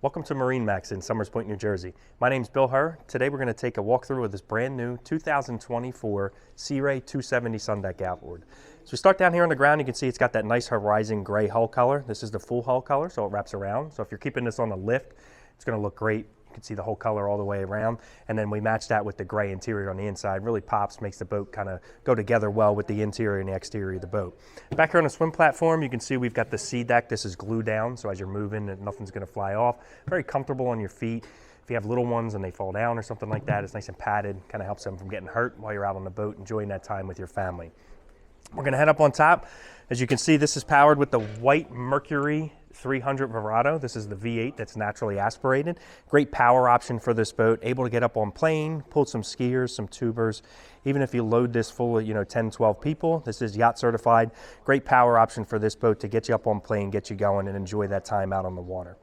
Welcome to MarineMax in Somers Point, New Jersey. My name's Bill Herr. Today we're going to take a walkthrough of this brand new 2024 Sea Ray 270 SeaDek outboard. So we start down here on the ground. You can see it's got that nice horizon gray hull color. This is the full hull color, so it wraps around. So if you're keeping this on the lift, it's going to look great. You can see the whole color all the way around. And then we match that with the gray interior on the inside. Really pops, makes the boat kind of go together well with the interior and the exterior of the boat. Back here on the swim platform, you can see we've got the SeaDek. This is glue down, so as you're moving, nothing's going to fly off. Very comfortable on your feet. If you have little ones and they fall down or something like that, it's nice and padded. Kind of helps them from getting hurt while you're out on the boat, enjoying that time with your family. We're going to head up on top. As you can see, this is powered with the white Mercury 300 Verado. This is the V8 that's naturally aspirated. Great power option for this boat. Able to get up on plane, pull some skiers, some tubers. Even if you load this full of 10, 12 people, this is yacht certified. Great power option for this boat to get you up on plane, get you going, and enjoy that time out on the water.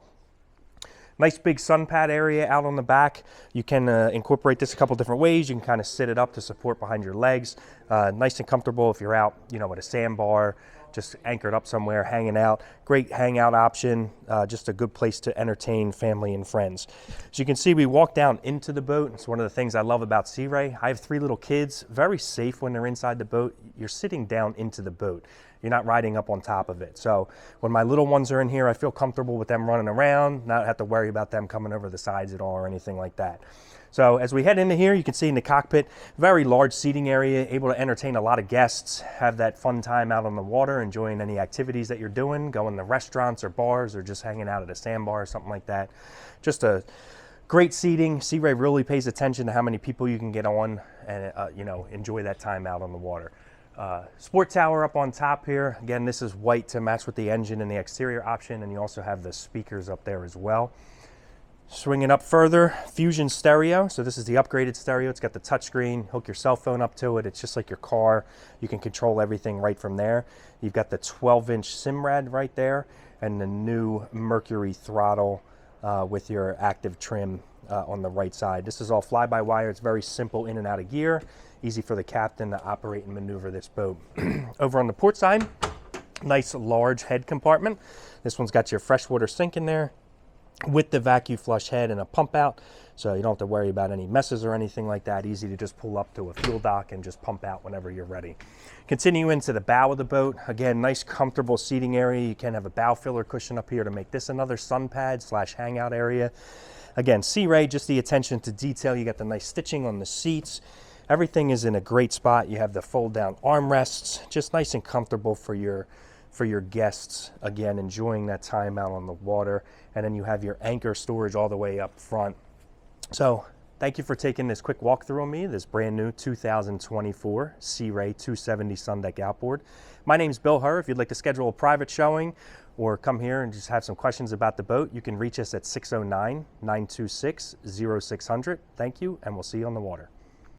Nice big sun pad area out on the back. You can incorporate this a couple different ways. You can kind of sit it up to support behind your legs. Nice and comfortable if you're out, at a sandbar, just anchored up somewhere, hanging out. Great hangout option, just a good place to entertain family and friends. As you can see, we walk down into the boat. It's one of the things I love about Sea Ray. I have 3 little kids, very safe when they're inside the boat. You're sitting down into the boat. You're not riding up on top of it. So when my little ones are in here, I feel comfortable with them running around, not have to worry about them coming over the sides at all or anything like that. So as we head into here, you can see in the cockpit, very large seating area, able to entertain a lot of guests, have that fun time out on the water, enjoying any activities that you're doing, going to restaurants or bars or just hanging out at a sandbar or something like that. Just a great seating. Sea Ray really pays attention to how many people you can get on and enjoy that time out on the water. Sport tower up on top here. Again, this is white to match with the engine and the exterior option, and you also have the speakers up there as well. Swinging up further, Fusion stereo. So this is the upgraded stereo. It's got the touchscreen. Hook your cell phone up to it. It's just like your car. You can control everything right from there. You've got the 12-inch Simrad right there, and the new Mercury throttle with your active trim on the right side. This is all fly-by-wire. It's very simple in and out of gear. Easy for the captain to operate and maneuver this boat. Over on the port side, nice large head compartment. This one's got your freshwater sink in there with the vacuum flush head and a pump out, so you don't have to worry about any messes or anything like that. Easy to just pull up to a fuel dock and just pump out whenever you're ready. Continue into the bow of the boat. Again, nice comfortable seating area. You can have a bow filler cushion up here to make this another sun pad / hangout area. Again, Sea Ray, just the attention to detail. You got the nice stitching on the seats. Everything is in a great spot. You have the fold down armrests, just nice and comfortable for your guests. Again, enjoying that time out on the water. And then you have your anchor storage all the way up front. So thank you for taking this quick walkthrough on me, this brand new 2024 Sea Ray 270 SeaDek outboard. My name's Bill Herr. If you'd like to schedule a private showing or come here and just have some questions about the boat, you can reach us at 609-926-0600. Thank you, and we'll see you on the water.